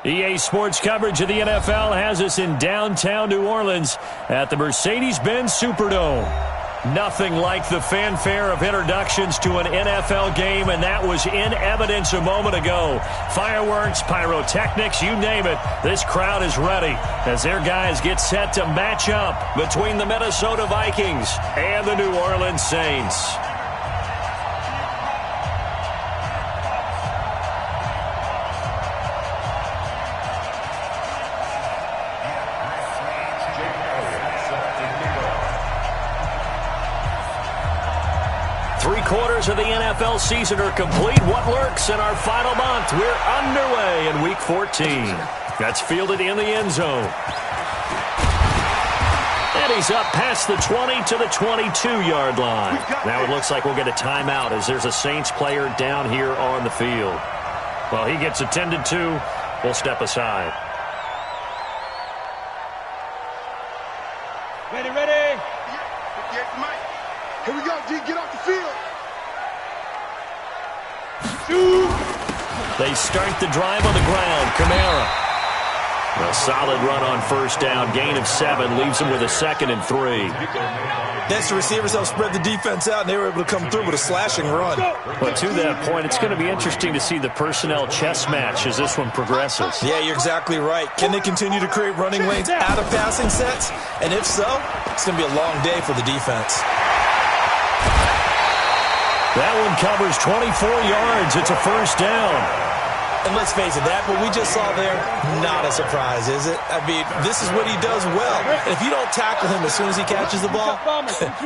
EA Sports coverage of the NFL has us in downtown New Orleans at the Mercedes-Benz Superdome. Nothing like the fanfare of introductions to an NFL game, and that was in evidence a moment ago. Fireworks, pyrotechnics, you name it. This crowd is ready as their guys get set to match up between the Minnesota Vikings and the New Orleans Saints. Three-quarters of the NFL season are complete. What lurks in our final month? We're underway in Week 14. That's fielded in the end zone. And he's up past the 20 to the 22-yard line. Now it looks like we'll get a timeout as there's a Saints player down here on the field. Well, he gets attended to. We'll step aside. Ready. Here we go, D. Get off the field. Shoot. They start the drive on the ground. Kamara. A solid run on first down. Gain of 7 leaves him with a 2nd and 3. Next, the receivers helped spread the defense out, and they were able to come through with a slashing run. But to that point, it's going to be interesting to see the personnel chess match as this one progresses. Yeah, you're exactly right. Can they continue to create running lanes out of passing sets? And if so, it's going to be a long day for the defense. That one covers 24 yards. It's a first down. And let's face it, that what we just saw there, not a surprise, is it? I mean, this is what he does well. And if you don't tackle him as soon as he catches the ball,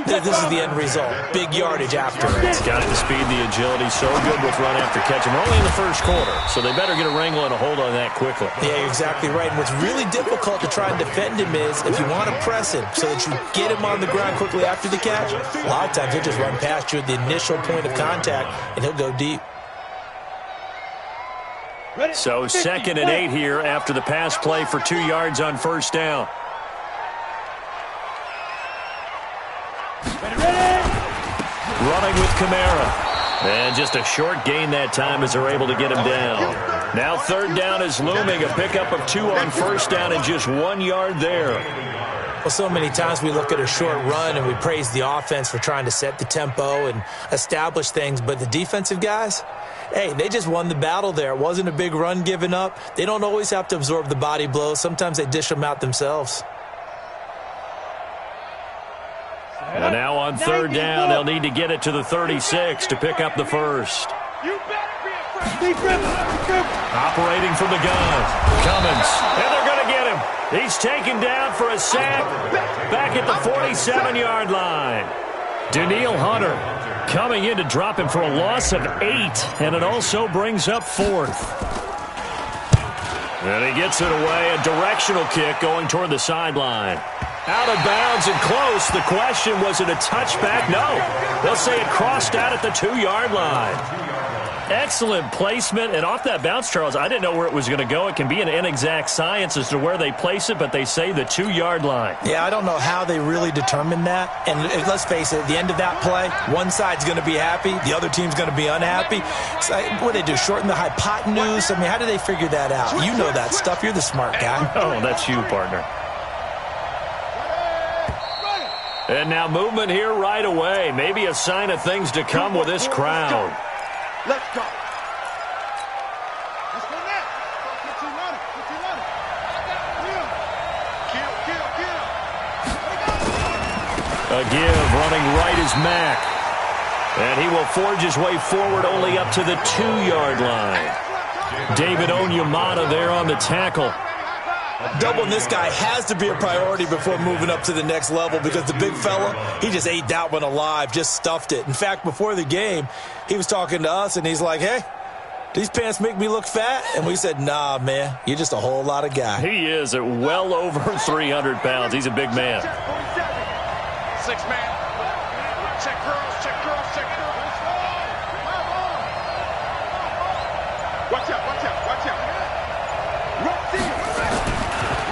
this is the end result. Big yardage after it. He's got the speed, the agility, so good with run after catch. And we're only in the first quarter, so they better get a wrangle and a hold on that quickly. Yeah, you're exactly right. And what's really difficult to try and defend him is if you want to press him so that you get him on the ground quickly after the catch, a lot of times he'll just run past you at the initial point of contact, and he'll go deep. So 2nd and 8 here after the pass play for 2 yards on first down. Running with Kamara. And just a short gain that time as they're able to get him down. Now 3rd down is looming. A pickup of 2 on first down and just 1 yard there. Well, so many times we look at a short run and we praise the offense for trying to set the tempo and establish things. But the defensive guys, hey, they just won the battle there. It wasn't a big run given up. They don't always have to absorb the body blows. Sometimes they dish them out themselves. Well, now on 3rd down, they'll need to get it to the 36 to pick up the first. Operating from the gun. Cummins. And they're going to get him. He's taken down for a sack back at the 47-yard line. Danielle Hunter coming in to drop him for a loss of 8, and it also brings up 4th. And he gets it away, a directional kick going toward the sideline. Out of bounds and close. The question, was it a touchback? No. They'll say it crossed out at the 2-yard line. Excellent placement, and off that bounce, Charles, I didn't know where it was going to go. It can be an inexact science as to where they place it, but they say the 2-yard line. Yeah, I don't know how they really determined that. And let's face it, at the end of that play, one side's going to be happy, the other team's going to be unhappy. So, what do they do, shorten the hypotenuse? I mean, how do they figure that out? You know that stuff. You're the smart guy. Oh, that's you, partner. And now movement here right away. Maybe a sign of things to come with this crowd. Let's go. Let's go now. Get you running. Kill. A give, running right is Mack. And he will forge his way forward only up to the 2-yard line. David Onyemata there on the tackle. Doubling this guy has to be a priority before moving up to the next level because the big fella, he just ate that one alive, just stuffed it. In fact, before the game, he was talking to us, and he's like, hey, these pants make me look fat? And we said, nah, man, you're just a whole lot of guy. He is at well over 300 pounds. He's a big man. 6-man. Check girls. Watch out.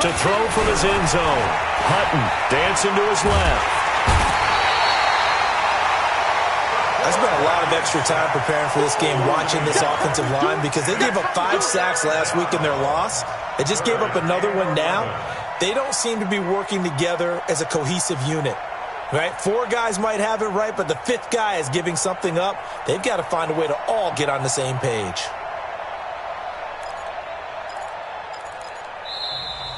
To throw from his end zone. Hutton dancing to his left. That's been a a lot of extra time preparing for this game, watching this offensive line, because they gave up 5 sacks last week in their loss. They just gave up another one now. They don't seem to be working together as a cohesive unit. Right? 4 guys might have it right, but the 5th guy is giving something up. They've got to find a way to all get on the same page.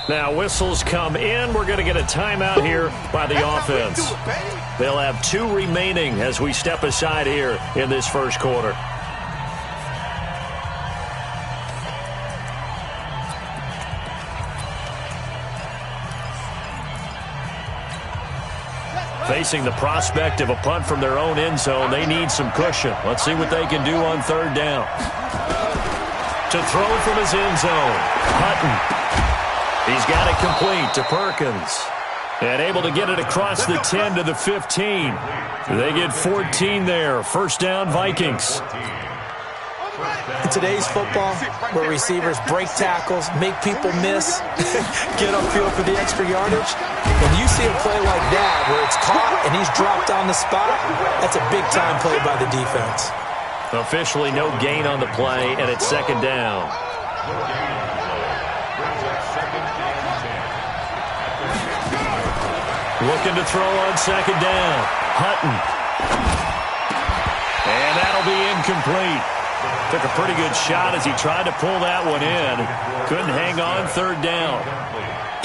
Now whistles come in. We're going to get a timeout here by the offense. They'll have 2 remaining as we step aside here in this first quarter. Facing the prospect of a punt from their own end zone, they need some cushion. Let's see what they can do on 3rd down. To throw from his end zone, Hutton. He's got it complete to Perkins. And able to get it across the 10 to the 15. They get 14 there. First down, Vikings. In today's football, where receivers break tackles, make people miss, get upfield for the extra yardage, when you see a play like that where it's caught and he's dropped on the spot, that's a big-time play by the defense. Officially no gain on the play, and it's 2nd down. Looking to throw on 2nd down. Hutton. And that'll be incomplete. Took a pretty good shot as he tried to pull that one in. Couldn't hang on 3rd down.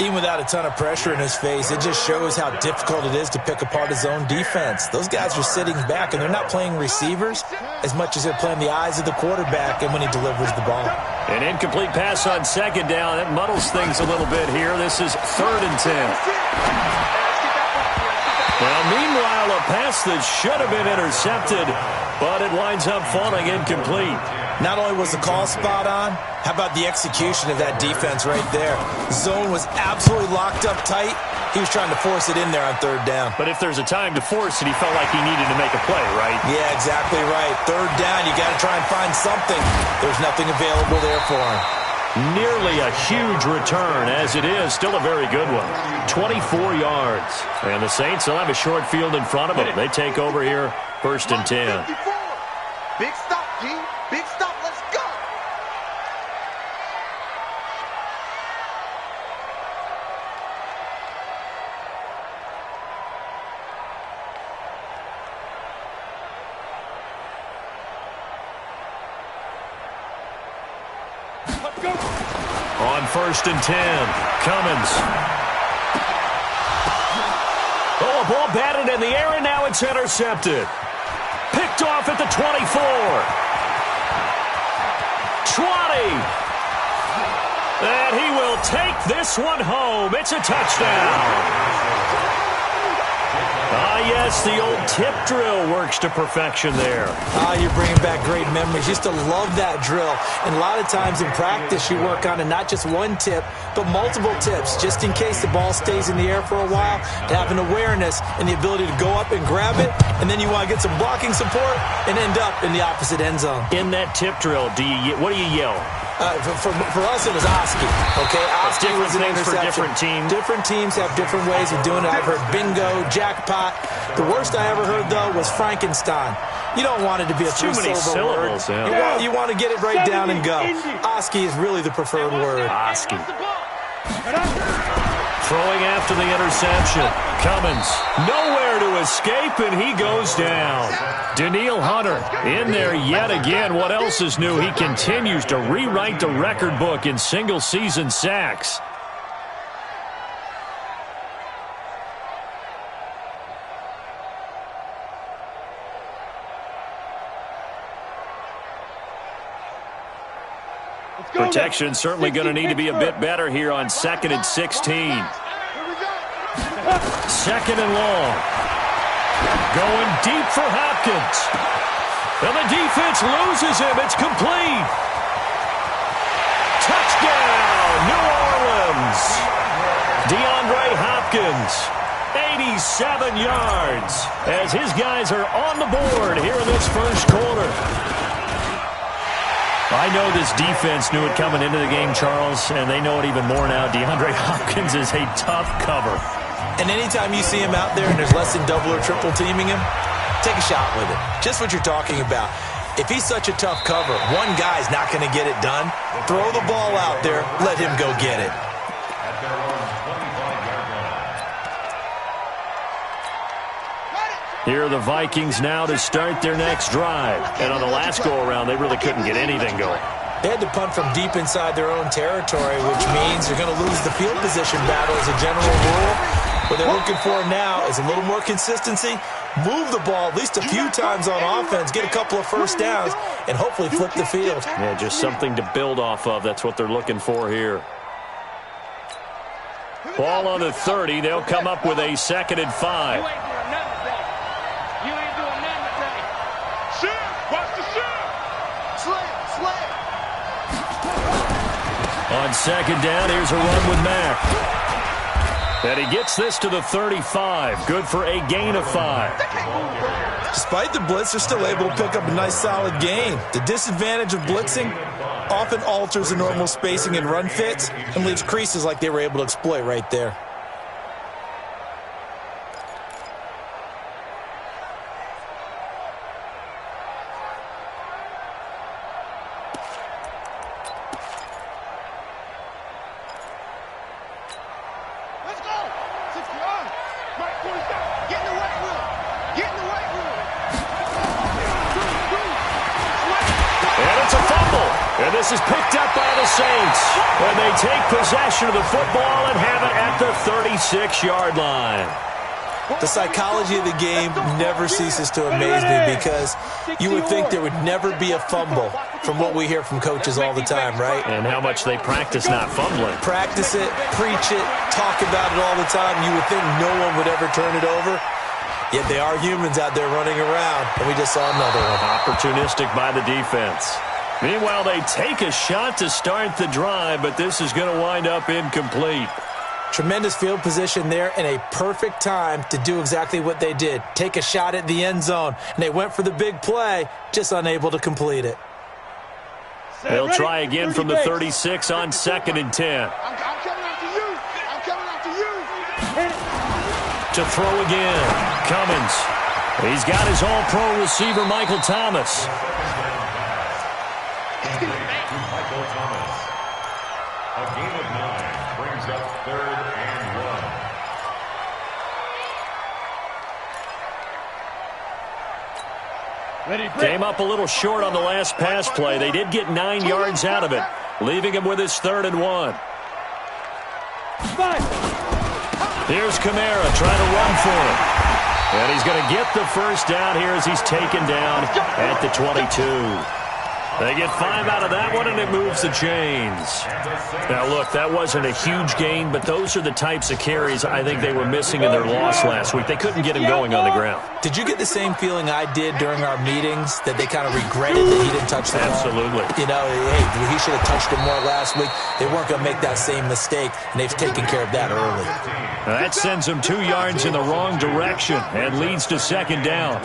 Even without a ton of pressure in his face, it just shows how difficult it is to pick apart his own defense. Those guys are sitting back, and they're not playing receivers as much as they're playing the eyes of the quarterback and when he delivers the ball. An incomplete pass on 2nd down. That muddles things a little bit here. This is 3rd and 10. Well, meanwhile, a pass that should have been intercepted, but it winds up falling incomplete. Not only was the call spot on, how about the execution of that defense right there? Zone was absolutely locked up tight. He was trying to force it in there on 3rd down. But if there's a time to force it, he felt like he needed to make a play, right? Yeah, exactly right. 3rd down, you got to try and find something. There's nothing available there for him. Nearly a huge return, as it is. Still a very good one. 24 yards. And the Saints will have a short field in front of them. They take over here, 1st and 10. Big stop, G. Big stop. Let's go. Let's go. On 1st and 10, Cummins. Oh, a ball batted in the air, and now it's intercepted. Picked off at the 24. 20. And he will take this one home. It's a touchdown. Ah, yes, the old tip drill works to perfection there. You're bringing back great memories. Used to love that drill. And a lot of times in practice, you work on it, not just one tip, but multiple tips, just in case the ball stays in the air for a while, to have an awareness and the ability to go up and grab it, and then you want to get some blocking support and end up in the opposite end zone. In that tip drill, what do you yell? For us, it was Oski. Okay, Oski was an interception. For different teams. Different teams have different ways of doing it. I've heard bingo, jackpot. The worst I ever heard, though, was Frankenstein. You don't want it to be a three-syllable word. Yeah. You want to get it right down and go. Oski is really the preferred word. Oski. Throwing after the interception. Cummins. Nowhere to escape, and he goes down. Daniil Hunter in there yet again. What else is new? He continues to rewrite the record book in single-season sacks. Protection certainly going to need to be a bit better here on 2nd and 16. 2nd and long. Going deep for Hopkins. And the defense loses him. It's complete. Touchdown, New Orleans. DeAndre Hopkins, 87 yards, as his guys are on the board here in this first quarter. I know this defense knew it coming into the game, Charles, and they know it even more now. DeAndre Hopkins is a tough cover. And anytime you see him out there and there's less than double or triple teaming him, Take a shot with it. Just what you're talking about. If he's such a tough cover, one guy's not going to get it done. Throw the ball out there. Let him go get it. Here are the Vikings now to start their next drive. And on the last go-around, they really couldn't get anything going. They had to punt from deep inside their own territory, which means they're going to lose the field position battle as a general rule. What they're looking for now is a little more consistency, move the ball at least a few times on offense, get a couple of first downs, and hopefully flip the field. Yeah, just something to build off of. That's what they're looking for here. Ball on the 30. They'll come up with a 2nd and 5. On 2nd down, here's a run with Mack. And he gets this to the 35. Good for a gain of 5. Despite the blitz, they're still able to pick up a nice solid gain. The disadvantage of blitzing often alters the normal spacing and run fits and leaves creases like they were able to exploit right there. This is picked up by the Saints. And they take possession of the football and have it at the 36-yard line. The psychology of the game never ceases to amaze me because you would think there would never be a fumble from what we hear from coaches all the time, right? And how much they practice not fumbling. Practice it, preach it, talk about it all the time. You would think no one would ever turn it over. Yet they are humans out there running around, and we just saw another one. Opportunistic by the defense. Meanwhile, they take a shot to start the drive, but this is going to wind up incomplete. Tremendous field position there and a perfect time to do exactly what they did. Take a shot at the end zone, and they went for the big play, just unable to complete it. They'll try again from the 36 on 2nd and 10. I'm coming after you. I'm coming after you. To throw again. Cummins. He's got his all-pro receiver, Michael Thomas. Michael Thomas. A gain of 9 brings up 3rd and 1. Came up a little short on the last pass play. They did get 9 yards out of it, leaving him with his 3rd and 1. Here's Kamara trying to run for it. And he's going to get the first down here as he's taken down at the 22. They get 5 out of that one, and it moves the chains. Now, look, that wasn't a huge gain, but those are the types of carries I think they were missing in their loss last week. They couldn't get him going on the ground. Did you get the same feeling I did during our meetings, that they kind of regretted that he didn't touch the ball? Absolutely. You know, hey, he should have touched it more last week. They weren't going to make that same mistake, and they've taken care of that early. Now, that sends them 2 yards in the wrong direction and leads to 2nd down.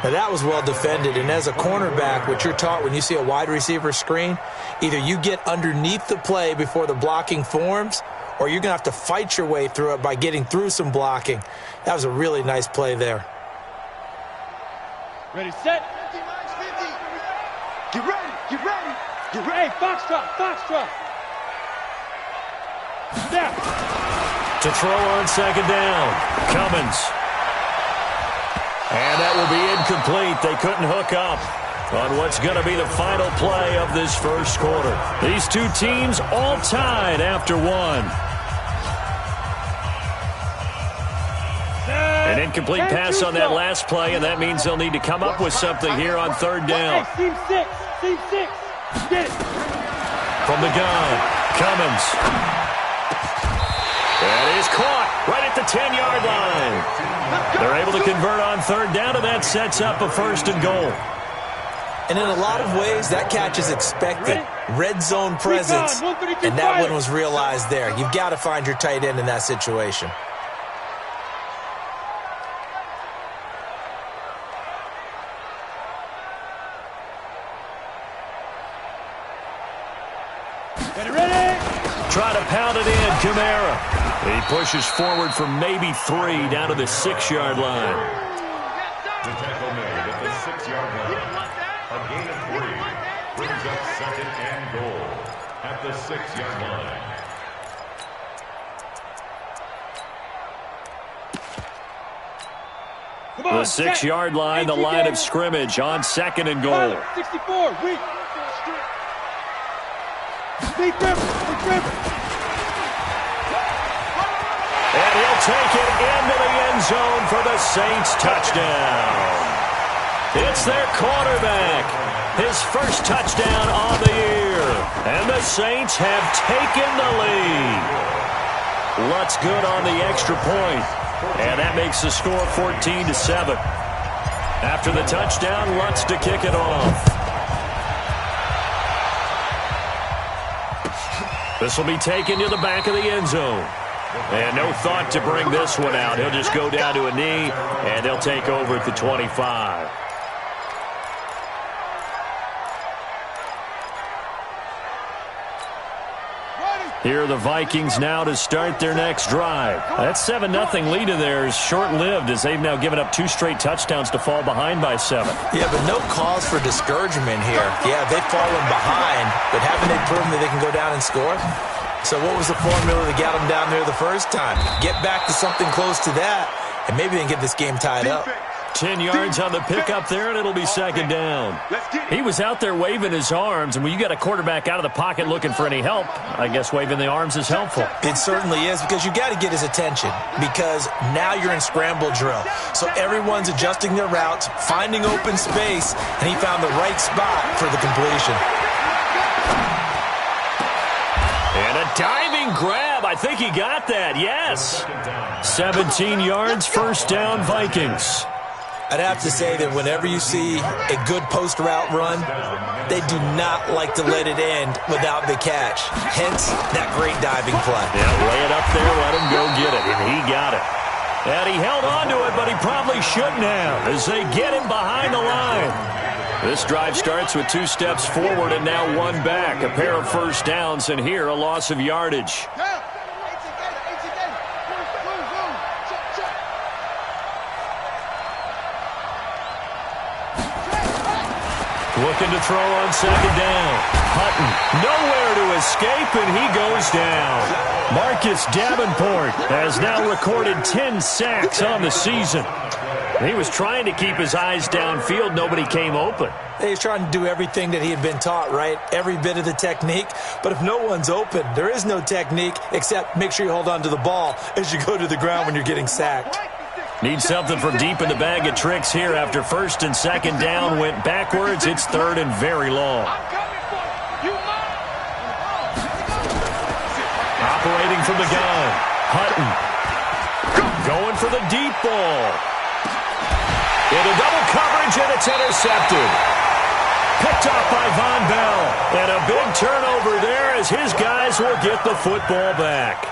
Now, that was well defended, and as a cornerback, what you're taught when you see a wide receiver screen, either you get underneath the play before the blocking forms, or you're going to have to fight your way through it by getting through some blocking. That was a really nice play there. Ready, set. 50 minus 50. Get ready, get ready, get Hey, ready. foxtrot, foxtrot. Step. To throw on 2nd down. Cummins. And that will be incomplete. They couldn't hook up on what's going to be the final play of this first quarter. These two teams all tied after 1. An incomplete pass on that last play, and that means they'll need to come up with something here on 3rd down. Hey, team 6. Get it. From the gun, Cummins. That is caught right at the 10-yard line. They're able to convert on 3rd down, and that sets up a 1st and goal. And in a lot of ways, that catch is expected. Red zone presence, and that one was realized there. You've got to find your tight end in that situation. Ready. Try to pound it in, Kamara. He pushes forward for maybe 3 down to the 6-yard line. The tackle 6-yard line. A gain of 3 brings up 2nd and goal at the 6-yard line. The 6-yard line, the line of scrimmage on 2nd and goal. 64, weak. Big grip. And he'll take it into the end zone for the Saints touchdown. It's their quarterback. His first touchdown on the year. And the Saints have taken the lead. Lutz good on the extra point. And that makes the score 14-7. After the touchdown, Lutz to kick it off. This will be taken to the back of the end zone. And no thought to bring this one out. He'll just go down to a knee, and they'll take over at the 25. Here are the Vikings now to start their next drive. That 7-0 lead of theirs short-lived as they've now given up 2 straight touchdowns to fall behind by 7. Yeah, but no cause for discouragement here. Yeah, they've fallen behind, but haven't they proven that they can go down and score? So what was the formula that got them down there the first time? Get back to something close to that, and maybe they can get this game tied up. 10 yards on the pickup there, and it'll be 2nd down. He was out there waving his arms, and when you got a quarterback out of the pocket looking for any help, I guess waving the arms is helpful. It certainly is, because you got to get his attention, because now you're in scramble drill. So everyone's adjusting their routes, finding open space, and he found the right spot for the completion. And a diving grab. I think he got that, yes. 17 yards, first down, Vikings. I'd have to say that whenever you see a good post route run, they do not like to let it end without the catch. Hence, that great diving play. Yeah, lay it up there, let him go get it, and he got it. And he held on to it, but he probably shouldn't have as they get him behind the line. This drive starts with 2 steps forward and now 1 back. A pair of first downs, and here a loss of yardage. Looking to throw on 2nd down. Hutton, nowhere to escape, and he goes down. Marcus Davenport has now recorded 10 sacks on the season. He was trying to keep his eyes downfield. Nobody came open. He's trying to do everything that he had been taught, right? Every bit of the technique. But if no one's open, there is no technique except make sure you hold on to the ball as you go to the ground when you're getting sacked. Need something from deep in the bag of tricks here after 1st and 2nd down went backwards. It's 3rd and very long. Operating from the gun. Hutton. Going for the deep ball. Into double coverage, and it's intercepted. Picked off by Von Bell. And a big turnover there as his guys will get the football back.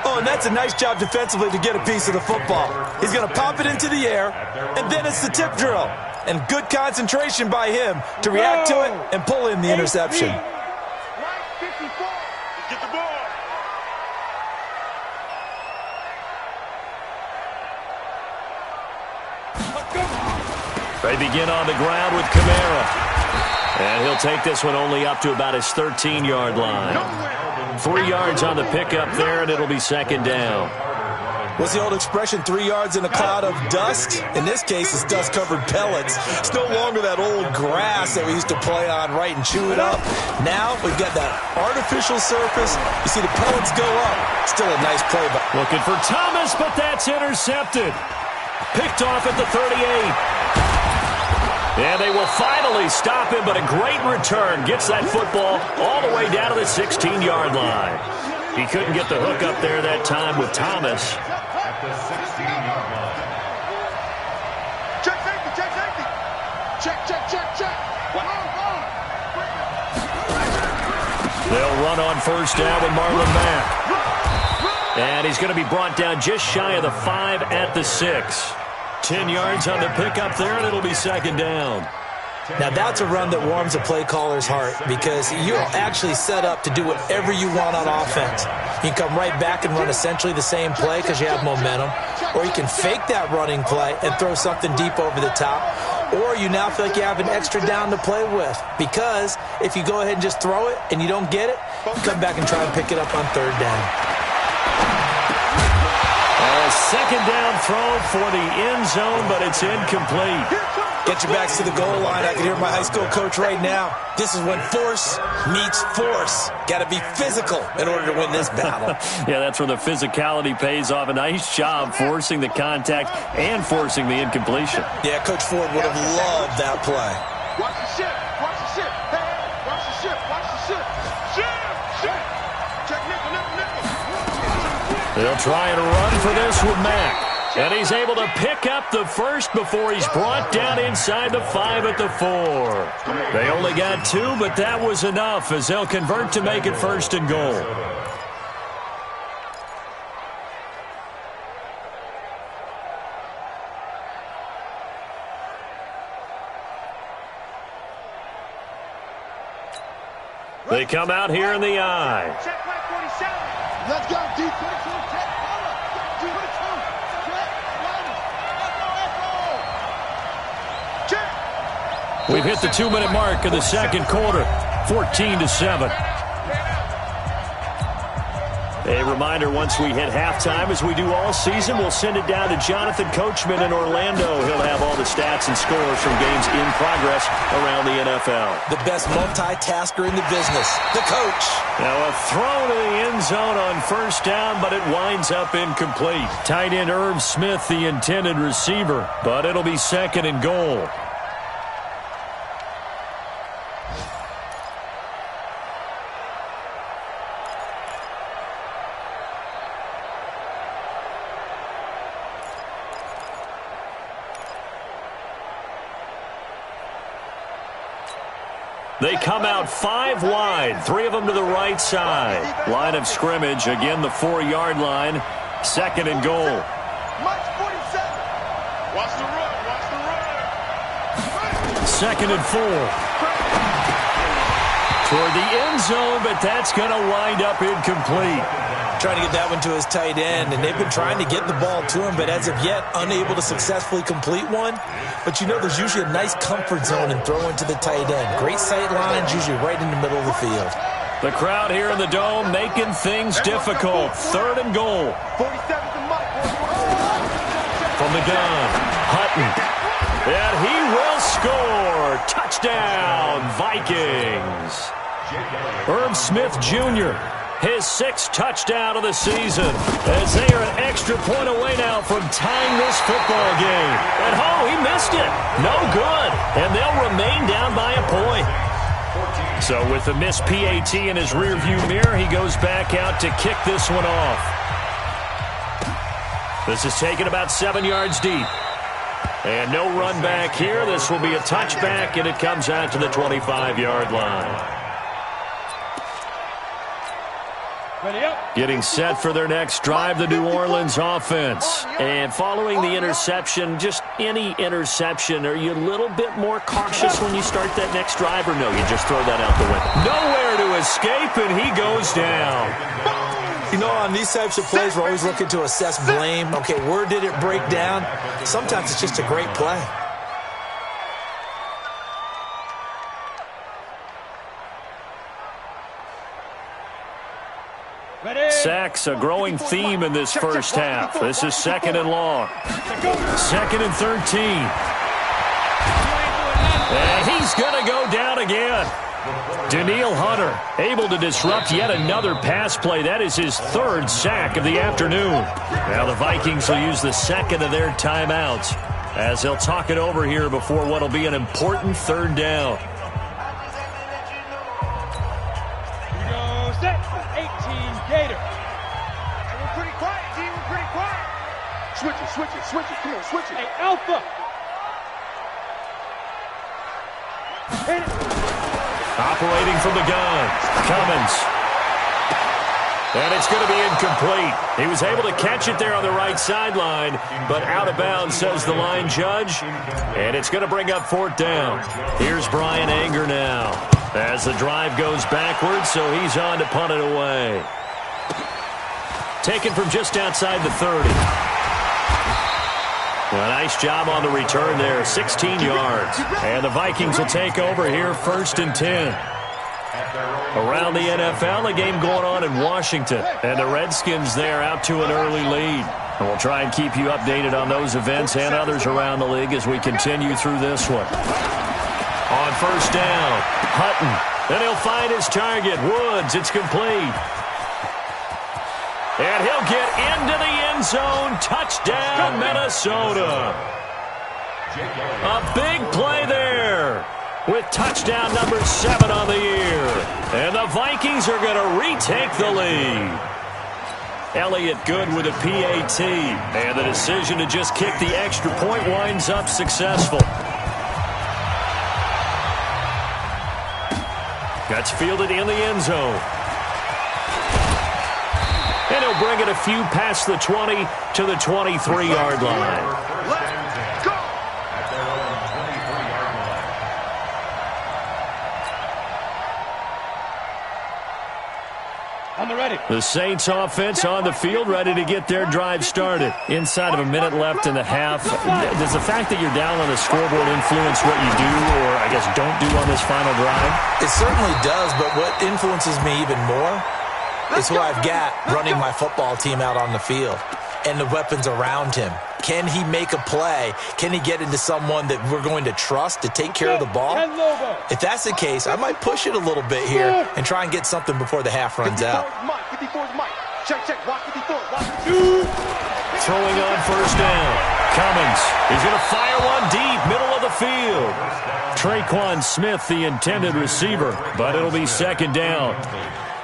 Oh, and that's a nice job defensively to get a piece of the football. He's going to pop it into the air, and then it's the tip drill. And good concentration by him to react to it and pull in the interception. Get the ball. They begin on the ground with Kamara. And he'll take this one only up to about his 13-yard line. 3 yards on the pickup there, and it'll be 2nd down. What's the old expression, 3 yards in a cloud of dust? In this case, it's dust-covered pellets. It's no longer that old grass that we used to play on, right, and chew it up. Now we've got that artificial surface. You see the pellets go up. Still a nice play. But looking for Thomas, but that's intercepted. Picked off at the 38. And they will finally stop him, but a great return. Gets that football all the way down to the 16-yard line. He couldn't get the hook up there that time with Thomas. At the 16-yard line. Check safety, check safety. Check. They'll run on 1st down with Marlon Mack. And he's going to be brought down just shy of the 5 at the 6. 10 yards on the pickup there, and it'll be 2nd down. now that's a run that warms a play caller's heart because you're actually set up to do whatever you want on offense. You can come right back and run essentially the same play because you have momentum, or you can fake that running play and throw something deep over the top, or you now feel like you have an extra down to play with. Because if you go ahead and just throw it and you don't get it, you come back and try and pick it up on third down. A second down throw for the end zone, but it's incomplete. Get your backs to the goal line. I can hear my high school coach right now. This is when force meets force. Got to be physical in order to win this battle. Yeah, that's where the physicality pays off. A nice job forcing the contact and forcing the incompletion. Yeah, Coach Ford would have loved that play. Watch the ship. Watch the ship. Hey, watch the ship. Watch the ship. Ship. Check nickel. They'll try and run for this with Mack. And he's able to pick up the first before he's brought down inside the 5 at the 4. They only got 2, but that was enough as they'll convert to make it first and goal. They come out here in the I. Check right 47. Let's go, D22. Check. We've hit the 2-minute mark of the second quarter, 14-7. A reminder, once we hit halftime, as we do all season, we'll send it down to Jonathan Coachman in Orlando. He'll have all the stats and scores from games in progress around the NFL. The best multitasker in the business, the coach. Now a throw to the end zone on first down, but it winds up incomplete. Tight end Irv Smith, the intended receiver, but it'll be second and goal. They come out 5 wide, 3 of them to the right side. Line of scrimmage, again the 4-yard line. Second and goal. March 47. Watch the run. Second and 4. Toward the end zone, but that's going to wind up incomplete. Trying to get that one to his tight end, and they've been trying to get the ball to him, but as of yet, unable to successfully complete one. But you know there's usually a nice comfort zone in throwing to the tight end. Great sight lines, usually right in the middle of the field. The crowd here in the Dome making things difficult. Third and goal. 47's the mark. From the gun, Hutton. And he will score. Touchdown, Vikings. Irv Smith Jr., his 6th touchdown of the season, as they are an extra point away now from tying this football game. And he missed it. No good. And they'll remain down by a point. So with the missed PAT in his rearview mirror, he goes back out to kick this one off. This is taken about 7 yards deep. And no run back here. This will be a touchback, and it comes out to the 25-yard line. Getting set for their next drive, the New Orleans offense. And following the interception, just any interception, are you a little bit more cautious when you start that next drive, or no, you just throw that out the window? Nowhere to escape, and he goes down. You know, on these types of plays, we're always looking to assess blame. Okay, where did it break down? Sometimes it's just a great play. Sacks, a growing theme in this first half. This is second and long. Second and 13. And he's going to go down again. Daniil Hunter able to disrupt yet another pass play. That is his 3rd sack of the afternoon. Now the Vikings will use the second of their timeouts as they'll talk it over here before what will be an important 3rd down. Switch it. Come on, switch it. Hey, Alpha. Hit it. Operating from the gun, Cummins. And it's going to be incomplete. He was able to catch it there on the right sideline, but out of bounds, says the line judge. And it's going to bring up 4th down. Here's Brian Anger now as the drive goes backwards, so he's on to punt it away. Taken from just outside the 30. Well, nice job on the return there, 16 yards. And the Vikings will take over here, 1st and 10. Around the NFL, a game going on in Washington. And the Redskins there out to an early lead. And we'll try and keep you updated on those events and others around the league as we continue through this one. On 1st down, Hutton. Then he'll find his target, Woods. It's complete. And he'll get into the end zone. Touchdown, Minnesota. A big play there with touchdown number 7 on the year. And the Vikings are going to retake the lead. Elliott good with a PAT. And the decision to just kick the extra point winds up successful. That's fielded in the end zone. And he'll bring it a few past the 20 to the 23-yard line. Let's go! On the ready. The Saints offense on the field, ready to get their drive started. Inside of a minute left in the half. Does the fact that you're down on the scoreboard influence what you do, or I guess don't do on this final drive? It certainly does, but what influences me even more is who I've got running my football team out on the field and the weapons around him. Can he make a play? Can he get into someone that we're going to trust to take care of the ball? If that's the case, I might push it a little bit here and try and get something before the half runs out. 54's Mike. Check, check. Watch 54. Watch 54. Throwing on 1st down. Cummins is going to fire one deep, middle of the field. Traquan Smith, the intended receiver, but it'll be 2nd down.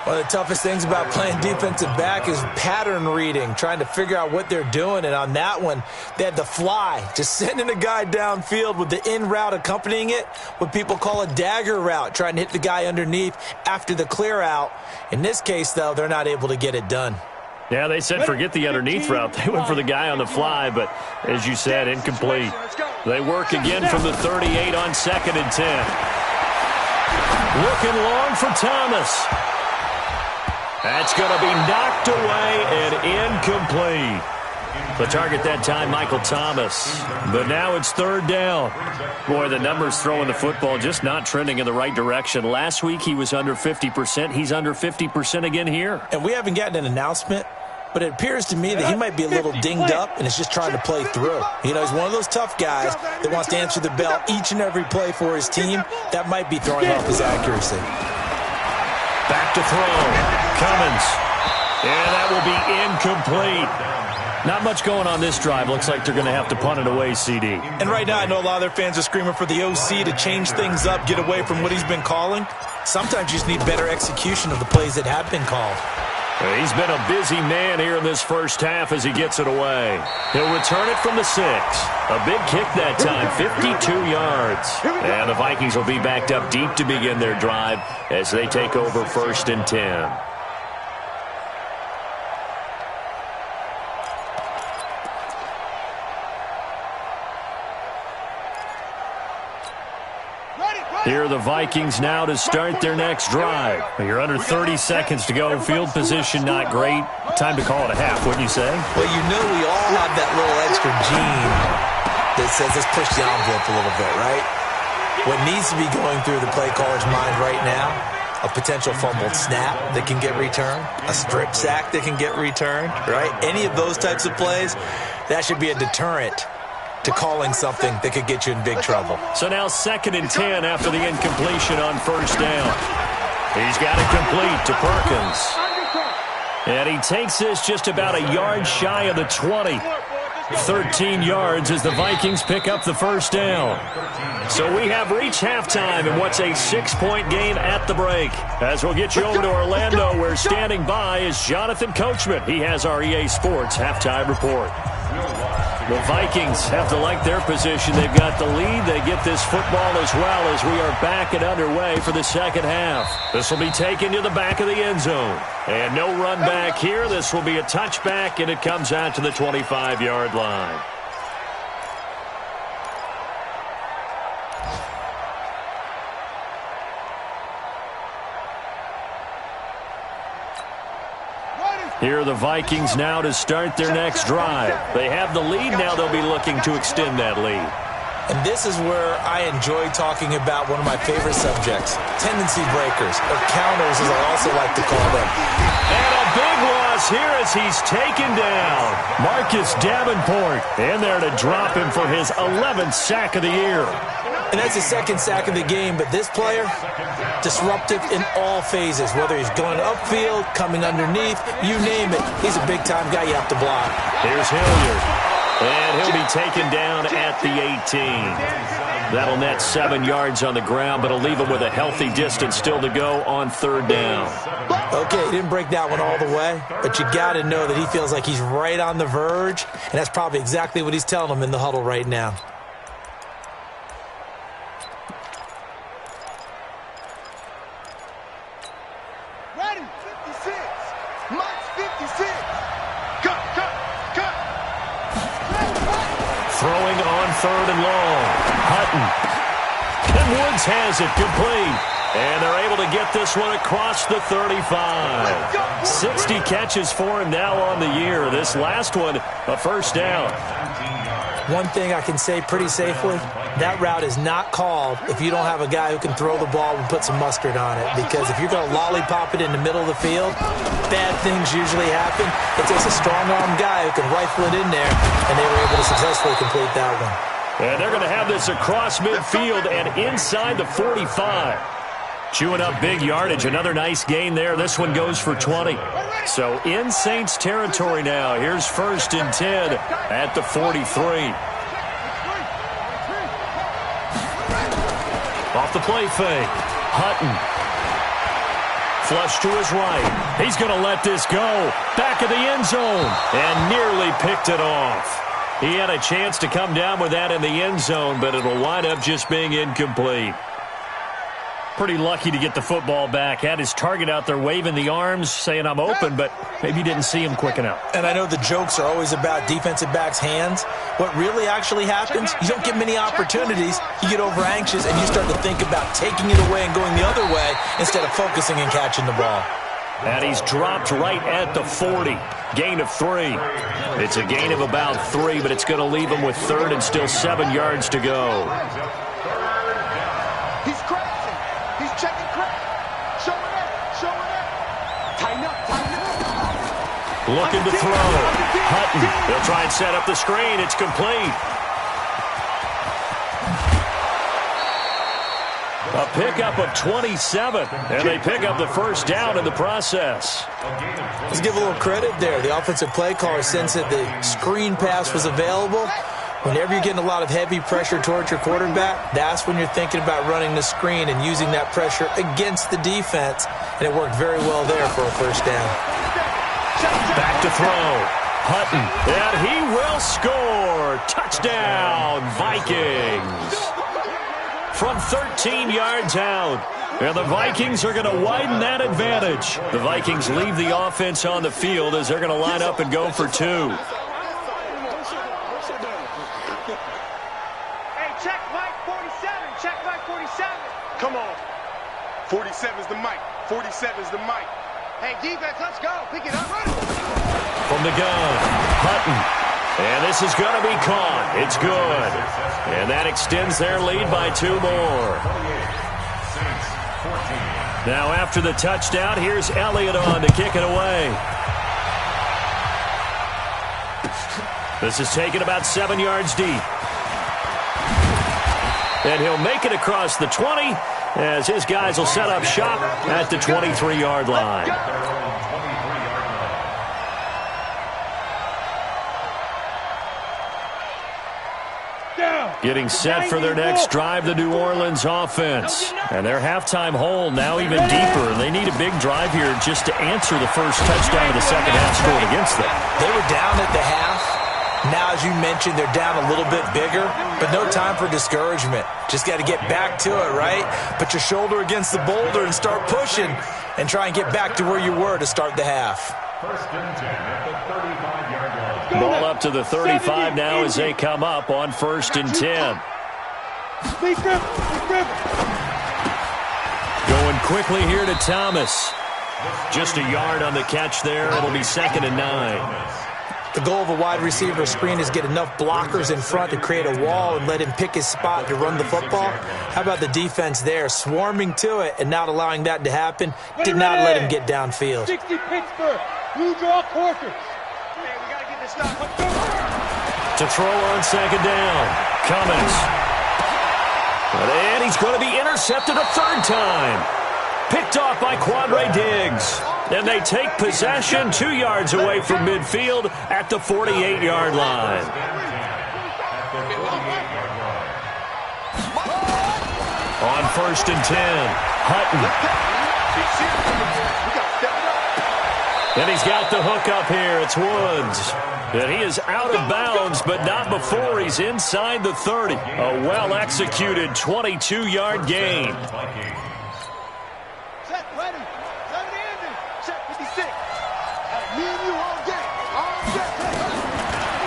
One of the toughest things about playing defensive back is pattern reading, trying to figure out what they're doing. And on that one, they had to fly, just sending a guy downfield with the in route accompanying it, what people call a dagger route, trying to hit the guy underneath after the clear out. In this case, though, they're not able to get it done. Yeah, they said forget the underneath route. They went for the guy on the fly, but as you said, incomplete. They work again from the 38 on 2nd and 10. Looking long for Thomas. That's going to be knocked away and incomplete. The target that time, Michael Thomas. But now it's 3rd down. Boy, the numbers throwing the football just not trending in the right direction. Last week he was under 50%. He's under 50% again here. And we haven't gotten an announcement, but it appears to me that he might be a little dinged up and is just trying to play through. You know, he's one of those tough guys that wants to answer the bell each and every play for his team. That might be throwing off his accuracy. Back to throw. Cummins. And that will be incomplete. Not much going on this drive. Looks like they're going to have to punt it away, CD. And right now, I know a lot of their fans are screaming for the OC to change things up, get away from what he's been calling. Sometimes you just need better execution of the plays that have been called. He's been a busy man here in this first half as he gets it away. He'll return it from the 6. A big kick that time, 52 yards. And the Vikings will be backed up deep to begin their drive as they take over 1st and 10. Here are the Vikings now to start their next drive. You're under 30 seconds to go. Field position not great. Time to call it a half, wouldn't you say? Well, you know we all have that little extra gene that says let's push the envelope a little bit, right? What needs to be going through the play caller's mind right now, a potential fumbled snap that can get returned, a strip sack that can get returned, right? Any of those types of plays, that should be a deterrent to calling something that could get you in big trouble. So now 2nd and 10 after the incompletion on 1st down. He's got it complete to Perkins. And he takes this just about a yard shy of the 20. 13 yards as the Vikings pick up the 1st down. So we have reached halftime in what's a 6-point game at the break. As we'll get you over to Orlando, where standing by is Jonathan Coachman. He has our EA Sports halftime report. The Vikings have to like their position. They've got the lead. They get this football as well as we are back and underway for the 2nd half. This will be taken to the back of the end zone. And no run back here. This will be a touchback, and it comes out to the 25-yard line. Here are the Vikings now to start their next drive. They have the lead. Now they'll be looking to extend that lead. And this is where I enjoy talking about one of my favorite subjects, tendency breakers, or counters as I also like to call them. And a big loss here as he's taken down. Marcus Davenport in there to drop him for his 11th sack of the year. And that's his second sack of the game, but this player, disruptive in all phases, whether he's going upfield, coming underneath, you name it. He's a big-time guy you have to block. Here's Hilliard, and he'll be taken down at the 18. That'll net 7 yards on the ground, but it'll leave him with a healthy distance still to go on third down. Okay, he didn't break that one all the way, but you got to know that he feels like he's right on the verge, and that's probably exactly what he's telling him in the huddle right now. Throwing on third and long. Hutton. And Woods has it complete. And they're able to get this one across the 35. 60 catches for him now on the year. This last one, a first down. One thing I can say pretty safely, that route is not called if you don't have a guy who can throw the ball and put some mustard on it. Because if you're going to lollipop it in the middle of the field, bad things usually happen. It takes a strong-arm guy who can rifle it in there, and they were able to successfully complete that one. And they're going to have this across midfield and inside the 45. Chewing up big yardage. Another nice gain there. This one goes for 20. So in Saints territory now. Here's 1st and 10 at the 43. Off the play fake. Hutton. Flush to his right. He's going to let this go. Back of the end zone. And nearly picked it off. He had a chance to come down with that in the end zone, but it'll wind up just being incomplete. Pretty lucky to get the football back. Had his target out there waving the arms, saying I'm open, but maybe didn't see him quick enough. And I know the jokes are always about defensive backs' hands. What really actually happens, you don't get many opportunities. You get over anxious, and you start to think about taking it away and going the other way instead of focusing and catching the ball. And he's dropped right at the 40. Gain of 3. It's a gain of about 3, but it's going to leave him with third and still 7 yards to go. He's crazy. He's checking crack. Showing up. Tighten up. Looking to throw. Hutton. They'll try and set up the screen. It's complete. A pickup of 27, and they pick up the first down in the process. Let's give a little credit there. The offensive play caller sensed that the screen pass was available. Whenever you're getting a lot of heavy pressure towards your quarterback, that's when you're thinking about running the screen and using that pressure against the defense. And it worked very well there for a first down. Back to throw. Hutton, and he will score. Touchdown, Vikings. From 13 yards out. And the Vikings are going to widen that advantage. The Vikings leave the offense on the field as they're going to line up and go for 2. Hey, check Mike 47. Check Mike 47. Come on. 47's the mic. 47's the mic. Hey, defense, let's go. Pick it up. Run it. From the gun, Hutton. And this is going to be caught. It's good. And that extends their lead by 2 more. Now after the touchdown, here's Elliott on to kick it away. This is taken about 7 yards deep. And he'll make it across the 20 as his guys will set up shop at the 23-yard line. Getting set for their next drive, the New Orleans offense. And their halftime hole now even deeper. And they need a big drive here just to answer the first touchdown of the second half scored against them. They were down at the half. Now, as you mentioned, they're down a little bit bigger, but no time for discouragement. Just got to get back to it, right? Put your shoulder against the boulder and start pushing and try and get back to where you were to start the half. 1st and 10 at the 35-yard line. Ball up to the 35 now as they come up on 1st and 10. Speak up. Going quickly here to Thomas. Just a yard on the catch there. It'll be 2nd and 9. The goal of a wide receiver screen is get enough blockers in front to create a wall and let him pick his spot to run the football. How about the defense there, swarming to it and not allowing that to happen? Did not let him get downfield. 60 Pittsburgh. Blue draw quarter. Man, we got to get this stuff. To throw on 2nd down. Cummins. And he's going to be intercepted a 3rd time. Picked off by Quandre Diggs. And they take possession 2 yards away from midfield at the 48-yard line. On 1st and 10, Hutton. And he's got the hook up here. It's Woods. And he is out of bounds, but not before he's inside the 30. A well-executed 22-yard gain. Set, ready. 70 ending. Check 56. Me and you all day. All day.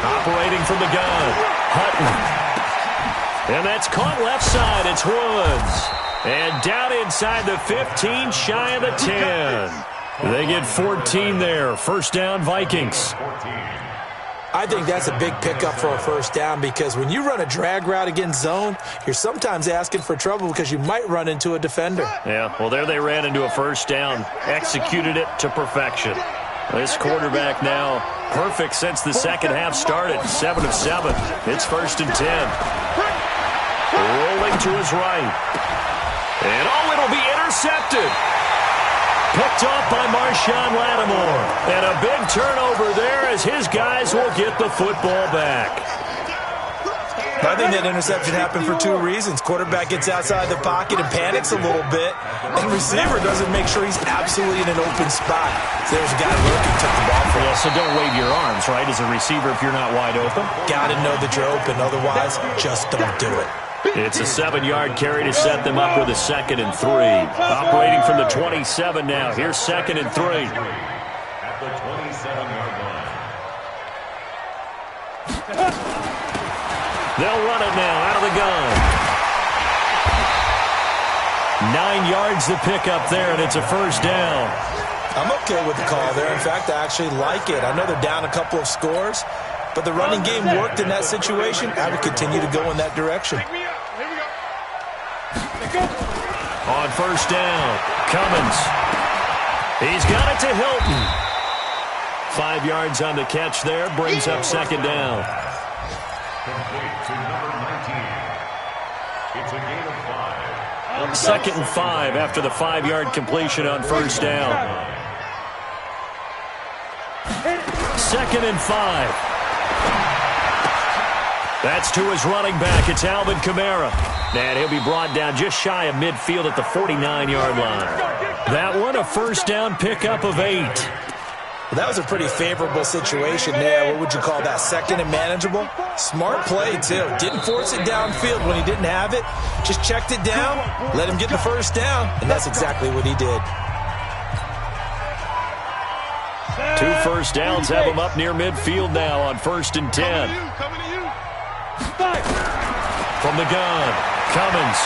Operating from the gun, Hutton. And that's caught left side. It's Woods. And down inside the 15, shy of the 10. They get 14 there. 1st down, Vikings. I think that's a big pickup for a 1st down because when you run a drag route against zone, you're sometimes asking for trouble because you might run into a defender. Yeah, well, there they ran into a 1st down. Executed it to perfection. This quarterback now perfect since the 2nd half started. 7 of 7. It's 1st and 10. Rolling to his right. And, it'll be intercepted. Picked off by Marshawn Lattimore. And a big turnover there as his guys will get the football back. I think that interception happened for 2 reasons. Quarterback gets outside the pocket and panics a little bit, and receiver doesn't make sure he's absolutely in an open spot. So there's a guy looking, took the ball from him. So don't wave your arms, right, as a receiver if you're not wide open. Got to know that you're open. Otherwise, just don't do it. It's a 7-yard carry to set them up with a 2nd and 3. Operating from the 27 now. Here's 2nd and 3. At the 27-yard line. They'll run it now out of the gun. 9 yards to pick up there, and it's a 1st down. I'm okay with the call there. In fact, I actually like it. I know they're down a couple of scores, but the running game worked in that situation. I would continue to go in that direction. On 1st down, Cummins. He's got it to Hilton. 5 yards on the catch there, brings up 2nd down. Complete to number 19. It's a gain of 5. 2nd and 5 after the 5-yard completion on 1st down. 2nd and 5. That's to his running back. It's Alvin Kamara. And he'll be brought down just shy of midfield at the 49-yard line. That one, a 1st down pickup of 8. Well, that was a pretty favorable situation there. What would you call that? 2nd and manageable? Smart play, too. Didn't force it downfield when he didn't have it. Just checked it down, let him get the 1st down, and that's exactly what he did. 2 first downs have him up near midfield now on 1st and 10. From the gun, Cummins.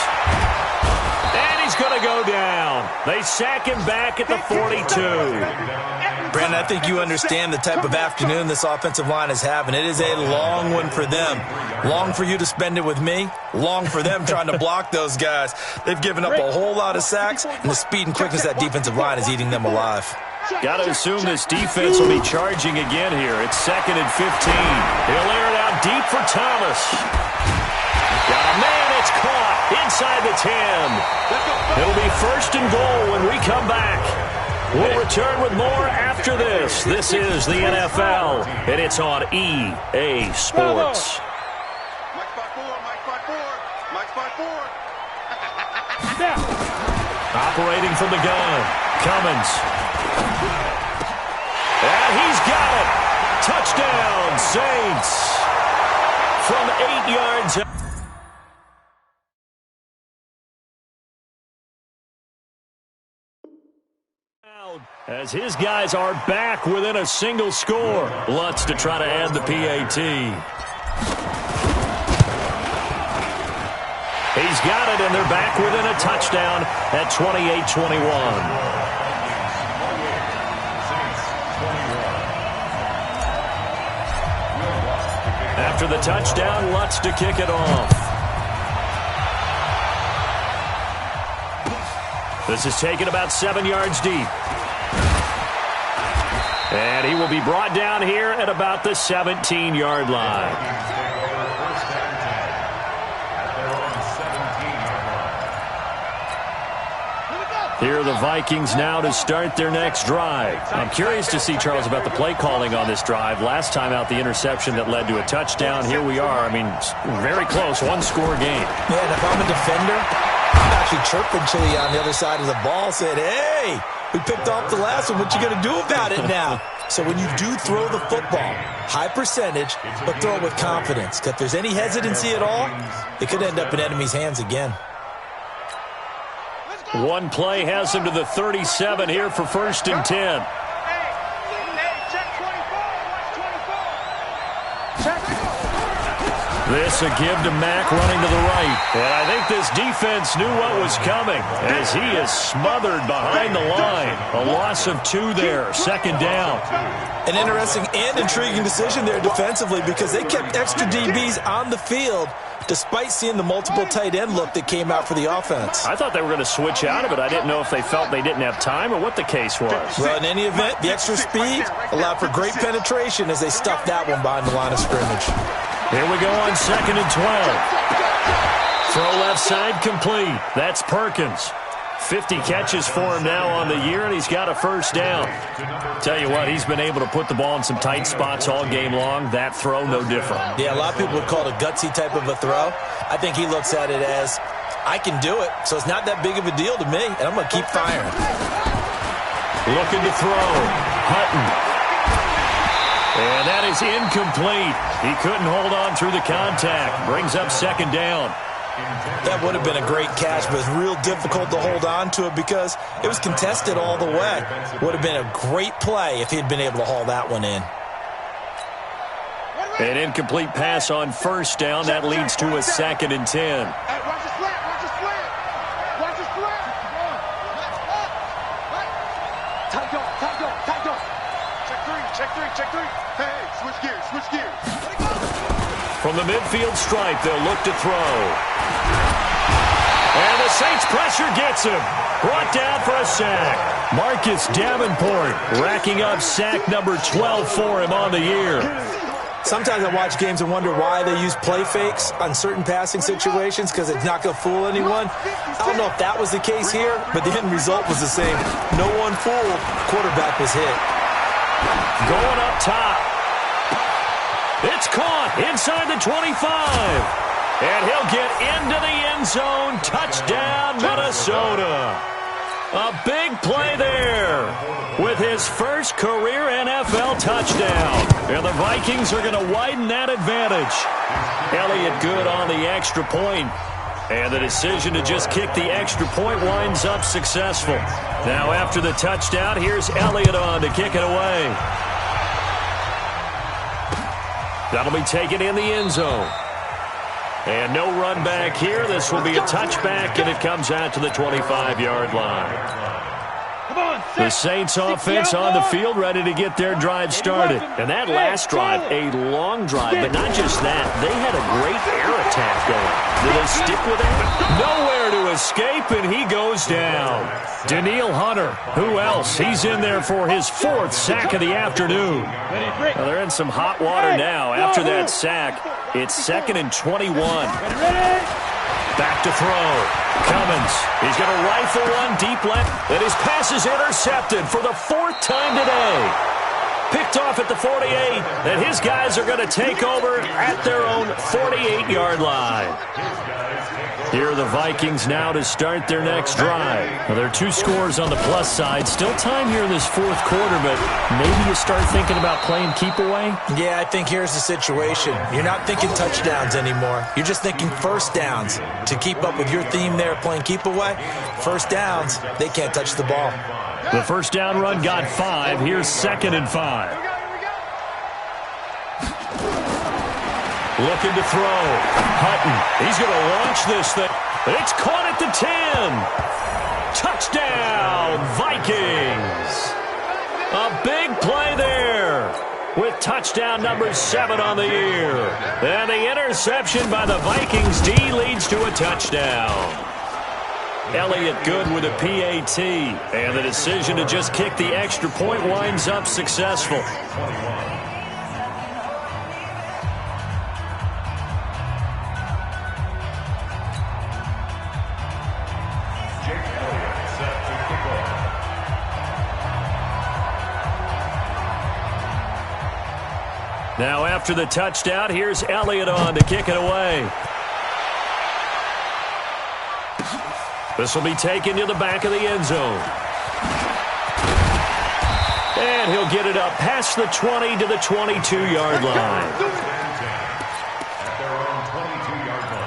And he's going to go down. They sack him back at the 42. Brandon, I think you understand the type of afternoon this offensive line is having. It is a long one for them. Long for you to spend it with me. Long for them trying to block those guys. They've given up a whole lot of sacks, and the speed and quickness of that defensive line is eating them alive. Got to assume this defense will be charging again here. It's 2nd and 15. He'll air it out deep for Thomas. Got a man, it's caught inside the 10. It'll be 1st and goal when we come back. We'll return with more after this. This is the NFL, and it's on EA Sports. Mike 5-4, Mike 5-4, Mike 5-4. Operating from the gun, Cummins. And he's got it. Touchdown, Saints. From 8 yards out. As his guys are back within a single score. Lutz to try to add the PAT. He's got it, and they're back within a touchdown at 28-21. After the touchdown, Lutz to kick it off. This is taken about 7 yards deep. And he will be brought down here at about the 17-yard line. Here are the Vikings now to start their next drive. I'm curious to see, Charles, about the play calling on this drive. Last time out, the interception that led to a touchdown. Here we are. I mean, very close, one-score game. Yeah, and if I'm a defender, I'm actually chirping to you on the other side of the ball, saying, hey, we picked off the last one. What you going to do about it now? So when you do throw the football, high percentage, but throw it with confidence. Because if there's any hesitancy at all, it could end up in enemy's hands again. One play has him to the 37 here for 1st and 10. This a give to Mack running to the right. And I think this defense knew what was coming as he is smothered behind the line. A loss of 2 there, 2nd down. An interesting and intriguing decision there defensively because they kept extra DBs on the field despite seeing the multiple tight end look that came out for the offense. I thought they were going to switch out of it. I didn't know if they felt they didn't have time or what the case was. Well, in any event, the extra speed allowed for great penetration as they stuffed that one behind the line of scrimmage. Here we go on 2nd and 12. Throw left side complete. That's Perkins. 50 catches for him now on the year, and he's got a 1st down. Tell you what, he's been able to put the ball in some tight spots all game long. That throw, no different. Yeah, a lot of people would call it a gutsy type of a throw. I think he looks at it as, I can do it, so it's not that big of a deal to me, and I'm going to keep firing. Looking to throw. Hutton. And that is incomplete. He couldn't hold on through the contact. Brings up 2nd down. That would have been a great catch, but it's real difficult to hold on to it because it was contested all the way. Would have been a great play if he'd been able to haul that one in. An incomplete pass on 1st down. That leads to a 2nd and 10. Watch the slant, watch the slant. Watch the slant. Tight dog. Check three. Hey, switch gears. From the midfield stripe, they'll look to throw. And the Saints pressure gets him. Brought down for a sack. Marcus Davenport racking up sack number 12 for him on the year. Sometimes I watch games and wonder why they use play fakes on certain passing situations because it's not going to fool anyone. I don't know if that was the case here, but the end result was the same. No one fooled. Quarterback was hit. Going up top. It's caught inside the 25. And he'll get into the end zone. Touchdown, Minnesota. A big play there with his first career NFL touchdown. And the Vikings are going to widen that advantage. Elliott good on the extra point. And the decision to just kick the extra point winds up successful. Now after the touchdown, here's Elliott on to kick it away. That'll be taken in the end zone. And no run back here. This will be a touchback, and it comes out to the 25-yard line. The Saints offense on the field ready to get their drive started. And that last drive, a long drive, but not just that. They had a great air attack going. Did they stick with it? Nowhere to escape, and he goes down. Danielle Hunter, who else? He's in there for his 4th sack of the afternoon. Well, they're in some hot water now. After that sack, it's 2nd and 21. Back to throw. Cummins. He's going to rifle one deep left. And his pass is intercepted for the 4th time today. Picked off at the 48. And his guys are going to take over at their own 48-yard line. Here are the Vikings now to start their next drive. Well, there are 2 scores on the plus side. Still time here in this 4th quarter, but maybe you start thinking about playing keep away? Yeah, I think here's the situation. You're not thinking touchdowns anymore. You're just thinking 1st downs. To keep up with your theme there, playing keep away, 1st downs, they can't touch the ball. The 1st down run got 5. Here's 2nd and 5. Looking to throw. Hutton. He's going to launch this thing. It's caught at the 10. Touchdown, Vikings. A big play there with touchdown number 7 on the year. And the interception by the Vikings D leads to a touchdown. Elliott good with a PAT, and the decision to just kick the extra point winds up successful. Now after the touchdown, here's Elliott on to kick it away. This will be taken to the back of the end zone. And he'll get it up past the 20 to the 22-yard line. At their own 22-yard line.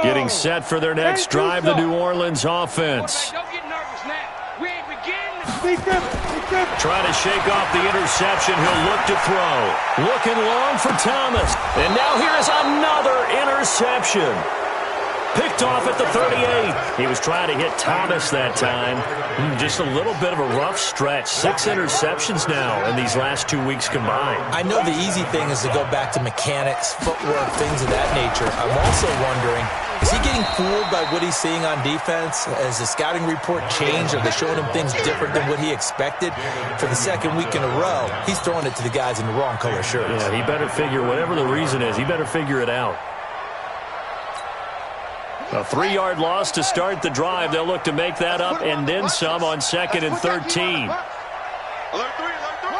Getting set for their next drive, the New Orleans offense. Don't get nervous now. We ain't beginning. Trying to shake off the interception. He'll look to throw. Looking long for Thomas. And now here's another interception. Picked off at the 38. He was trying to hit Thomas that time. Just a little bit of a rough stretch. 6 interceptions now in these last 2 weeks combined. I know the easy thing is to go back to mechanics, footwork, things of that nature. I'm also wondering, is he getting fooled by what he's seeing on defense? Has the scouting report changed? Are they showing him things different than what he expected? For the second week in a row, he's throwing it to the guys in the wrong color shirts. Yeah, he better figure, whatever the reason is, he better figure it out. A 3-yard loss to start the drive. They'll look to make that up and then some on 2nd and 13. Alert 3, alert 3.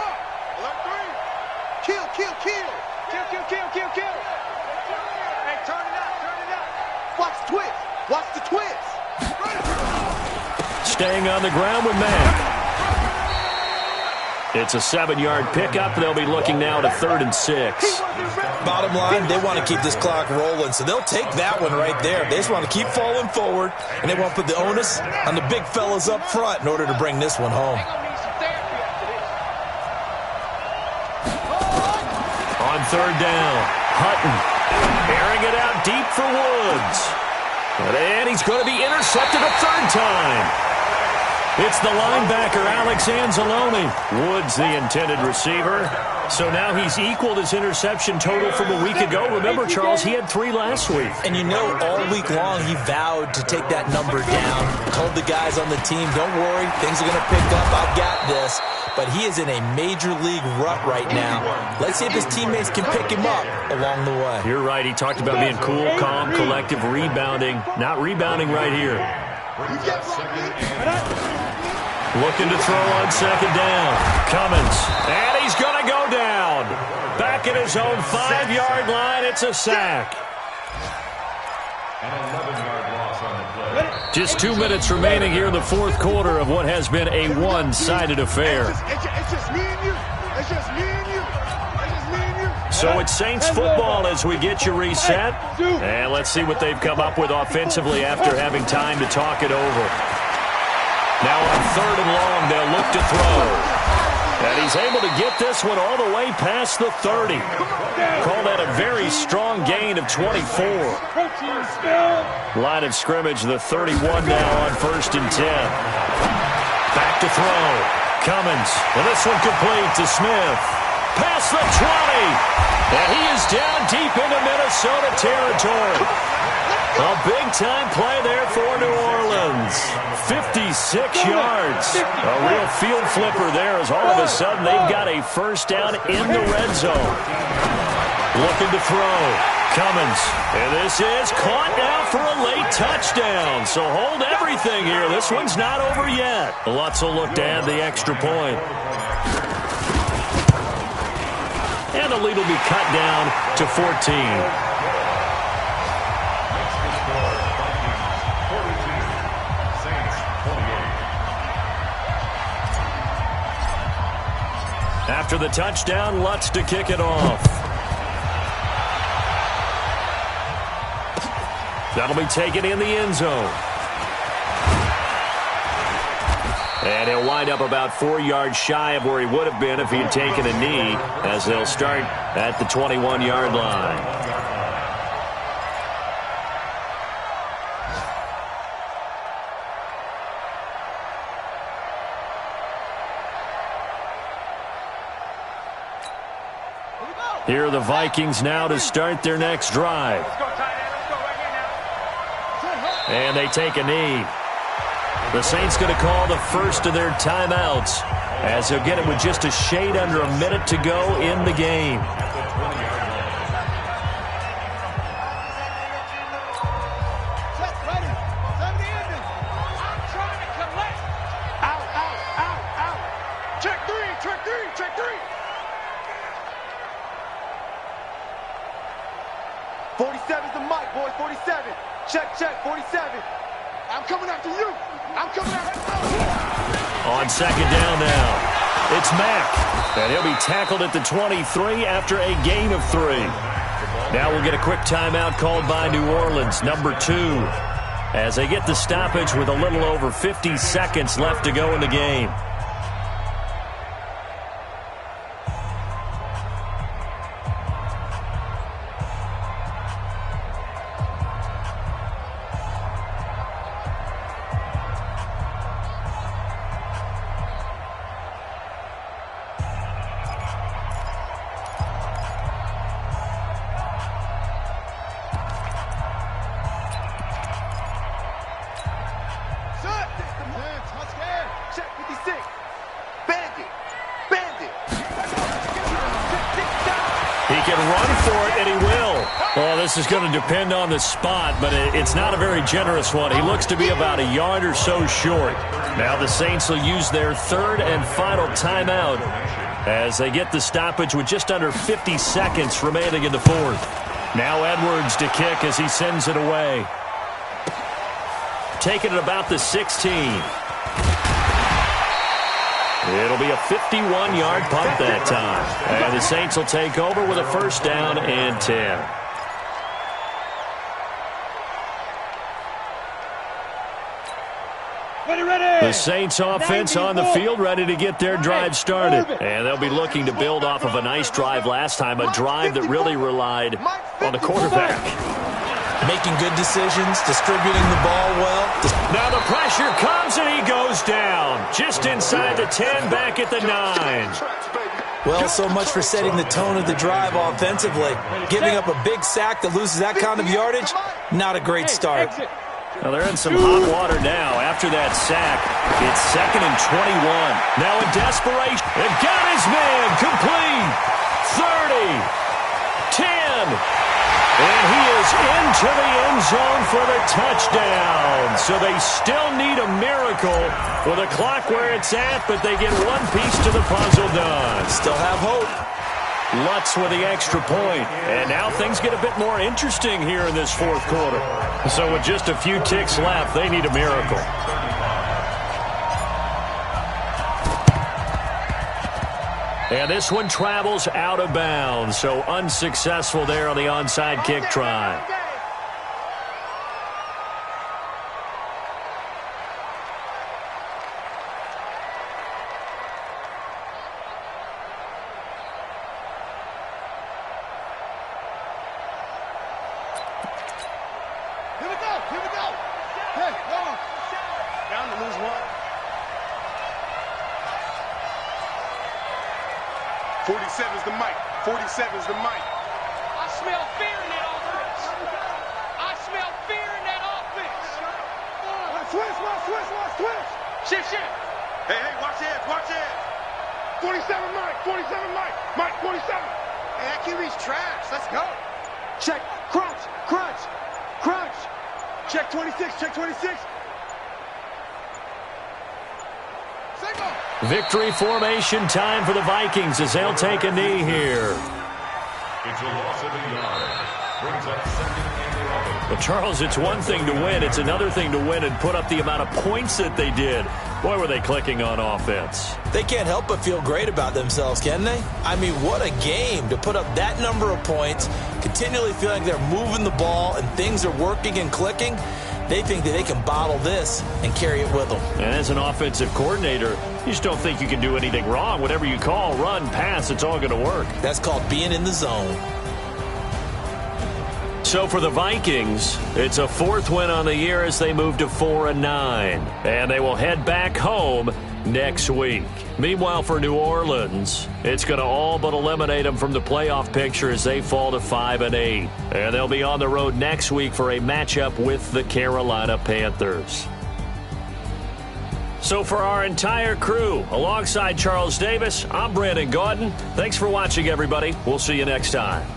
Alert 3. Kill. Hey, turn it up. Watch the twist. Staying on the ground with Matt. It's a 7-yard pickup. They'll be looking now to 3rd and 6. Bottom line, they want to keep this clock rolling, so they'll take that one right there. They just want to keep falling forward, and they want to put the onus on the big fellas up front in order to bring this one home. On 3rd down, Hutton airing it out deep for Woods. And he's going to be intercepted a 3rd time. It's the linebacker, Alex Anzalone. Woods, the intended receiver. So now he's equaled his interception total from a week ago. Remember, Charles, he had 3 last week. And you know, all week long he vowed to take that number down. Told the guys on the team, don't worry, things are going to pick up. I've got this. But he is in a major league rut right now. Let's see if his teammates can pick him up along the way. You're right. He talked about being cool, calm, collective, rebounding. Not rebounding right here. Looking to throw on 2nd down. Cummins. And he's going to go down. Back at his own 5-yard line. It's a sack. An 11-yard loss on the play. Just 2 minutes remaining here in the 4th quarter of what has been a one-sided affair. It's just me and you. So it's Saints football as we get you reset. And let's see what they've come up with offensively after having time to talk it over. Now on 3rd and long, they'll look to throw. And he's able to get this one all the way past the 30. Call that a very strong gain of 24. Line of scrimmage, the 31 now on 1st and 10. Back to throw. Cummins. And this one complete to Smith. Past the 20. And he is down deep into Minnesota territory. A big-time play there for New Orleans. 56 yards. A real field flipper there as all of a sudden they've got a 1st down in the red zone. Looking to throw. Cummins. And this is caught now for a late touchdown. So hold everything here. This one's not over yet. Lutz will look to add the extra point. And the lead will be cut down to 14. After the touchdown, Lutz to kick it off. That'll be taken in the end zone. And he'll wind up about 4 yards shy of where he would have been if he had taken a knee, as they'll start at the 21-yard line. Here are the Vikings now to start their next drive. And they take a knee. The Saints going to call the first of their timeouts, as they'll get it with just a shade under a minute to go in the game. On second down now, it's Mack, and he'll be tackled at the 23 after a gain of 3. Now we'll get a quick timeout called by New Orleans, number 2, as they get the stoppage with a little over 50 seconds left to go in the game. This is going to depend on the spot, but it's not a very generous one. He looks to be about a yard or so short. Now the Saints will use their third and final timeout as they get the stoppage with just under 50 seconds remaining in the fourth. Now Edwards to kick as he sends it away. Taking it about the 16. It'll be a 51-yard punt that time. And the Saints will take over with a first down and 10. The Saints offense on the field, ready to get their drive started. And they'll be looking to build off of a nice drive last time, a drive that really relied on the quarterback. Making good decisions, distributing the ball well. Now the pressure comes and he goes down. Just inside the 10, back at the 9. Well, so much for setting the tone of the drive offensively. Giving up a big sack that loses that kind of yardage, not a great start. Well, they're in some hot water now. After that sack, it's 2nd and 21. Now in desperation, it got his man complete. 30, 10, and he is into the end zone for the touchdown. So they still need a miracle with the clock where it's at, but they get one piece to the puzzle done. Still have hope. Lutz with the extra point. And now things get a bit more interesting here in this fourth quarter. So with just a few ticks left, they need a miracle. And this one travels out of bounds. So unsuccessful there on the onside kick try. Victory formation time for the Vikings as they'll take a knee here. It's a loss of a yard. Brings up 2nd and 11. Well, Charles, it's one thing to win. It's another thing to win and put up the amount of points that they did. Boy, were they clicking on offense. They can't help but feel great about themselves, can they? I mean, what a game to put up that number of points, continually feeling like they're moving the ball and things are working and clicking. They think that they can bottle this and carry it with them. And as an offensive coordinator, you just don't think you can do anything wrong. Whatever you call, run, pass, it's all going to work. That's called being in the zone. So for the Vikings, it's a 4th win on the year as they move to 4-9. And they will head back home next week. Meanwhile, for New Orleans, it's going to all but eliminate them from the playoff picture as they fall to 5-8. And they'll be on the road next week for a matchup with the Carolina Panthers. So for our entire crew, alongside Charles Davis, I'm Brandon Gaudin. Thanks for watching, everybody. We'll see you next time.